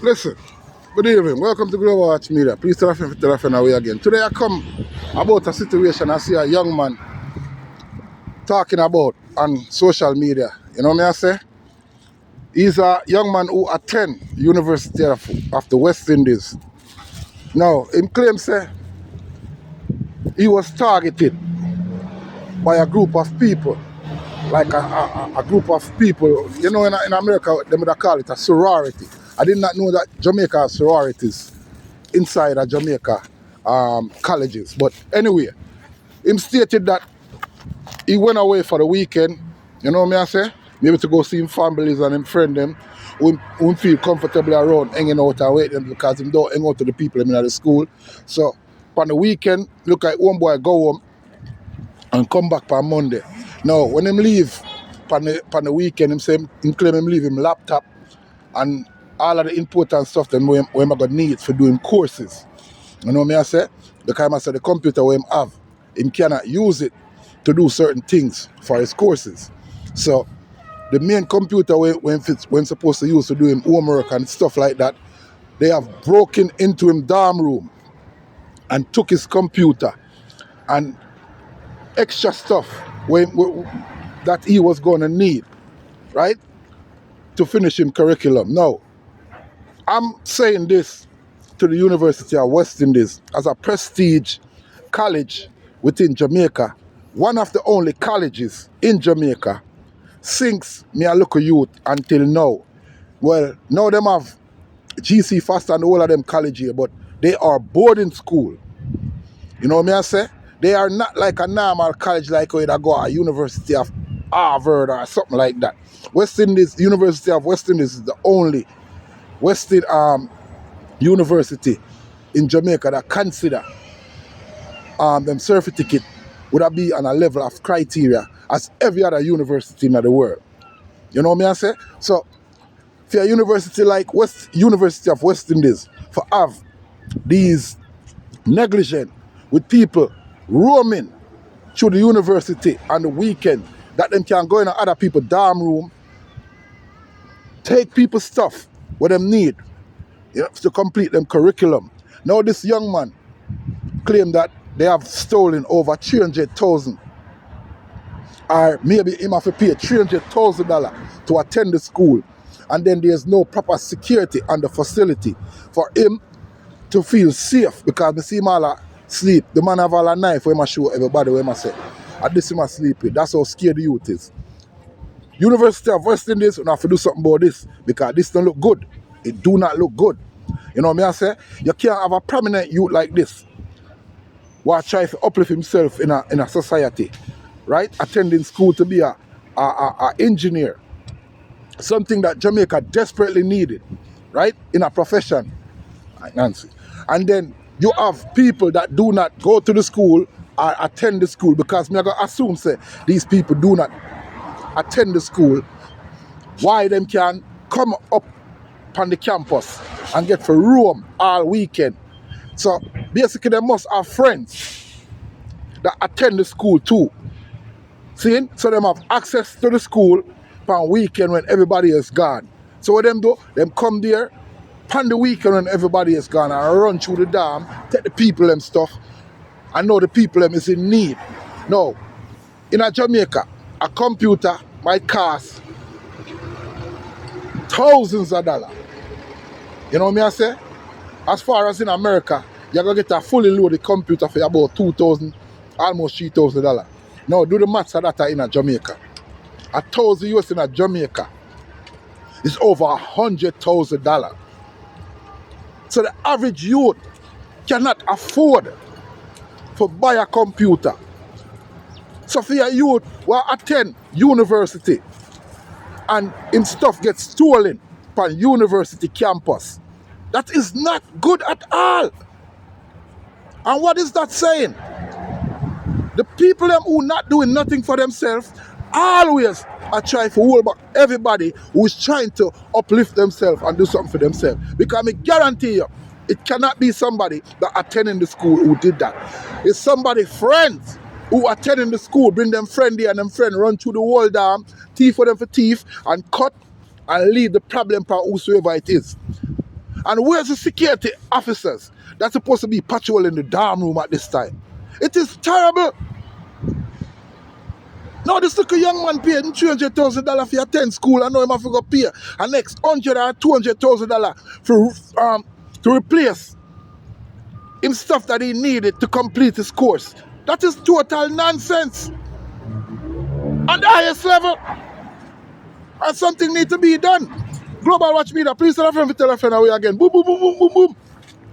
Listen, good evening. Welcome to Global Watch Media. Please tell a friend away again. Today I come about a situation I see a young man talking about on social media. You know me I say? He's a young man who attend University of the West Indies. Now, him claims say he was targeted by a group of people, like a group of people. You know, in America, they would call it a sorority. I did not know that Jamaica has sororities inside of Jamaica colleges. But anyway, him stated that he went away for the weekend, you know what I say? Maybe to go see him families and him friend them who feel comfortable around hanging out and wait them because him don't hang out to the people in the school. So on the weekend, look like one boy go home and come back on Monday. Now when him leave on the weekend, him claim him leave him laptop and all of the important stuff that we gonna need for doing courses. You know what I say? Because I say the computer we him have, him cannot use it to do certain things for his courses. So the main computer when supposed to use to do him homework and stuff like that, they have broken into him dorm room and took his computer and extra stuff that he was going to need, right, to finish him curriculum. Now, I'm saying this to the University of West Indies as a prestige college within Jamaica, one of the only colleges in Jamaica, since me a local youth until now. Well, now them have GC Fast and all of them college here, but they are boarding school. You know what I say? They are not like a normal college like where they go a University of Harvard or something like that. West Indies, University of West Indies is the only Western university in Jamaica that consider them certificate would have be on a level of criteria as every other university in the world. You know what I say? So for a university like University of West Indies for have these negligent with people roaming through the university on the weekend that them can go in other people's dorm room, take people's stuff what them need, you know, to complete them curriculum. Now this young man claimed that they have stolen over 300,000, or maybe him have to pay $300,000 to attend the school, and then there's no proper security on the facility for him to feel safe, because I see him all sleep. The man have all a knife where I show everybody where I say. At this him sleep with. That's how scared the youth is. University of West Indies, you have to do something about this, because this don't look good. It do not look good. You know what I say? You can't have a prominent youth like this who try to uplift himself in a society, right? Attending school to be a engineer. Something that Jamaica desperately needed, right? In a profession. Nancy. And then you have people that do not go to the school or attend the school, because me I go assume say these people do not attend the school. Why them can come up on the campus and get for room all weekend? So basically they must have friends that attend the school too. See? So them have access to the school on weekend when everybody is gone. So what them do? Them come there on the weekend when everybody is gone and run through the dam, take the people them stuff, and know the people them is in need. Now, in a Jamaica, a computer might cost thousands of dollars. You know what I say? As far as in America, you're going to get a fully loaded computer for about $2,000, almost $3,000. Now, do the maths of that in a Jamaica. 1,000 US in a Jamaica is over $100,000. So the average youth cannot afford to buy a computer. So for your youth who attend university and him stuff gets stolen from university campus, that is not good at all. And what is that saying? The people them who not doing nothing for themselves always are trying to hold back everybody who is trying to uplift themselves and do something for themselves. Because I guarantee you, it cannot be somebody that attending the school who did that. It's somebody friends who attending the school, bring them friend here and them friend run through the whole dam, thief for them for thief, and cut and leave the problem for whosoever it is. And where's the security officers that's supposed to be patrolling the dorm room at this time? It is terrible. Now this little young man paid him $300,000 for attend school. I know him have to go pay a next $100,000 or $200,000 for to replace him stuff that he needed to complete his course. That is total nonsense. At the highest level. And something needs to be done. Global Watch Media, please tell a friend away again. Boom, boom, boom, boom, boom, boom.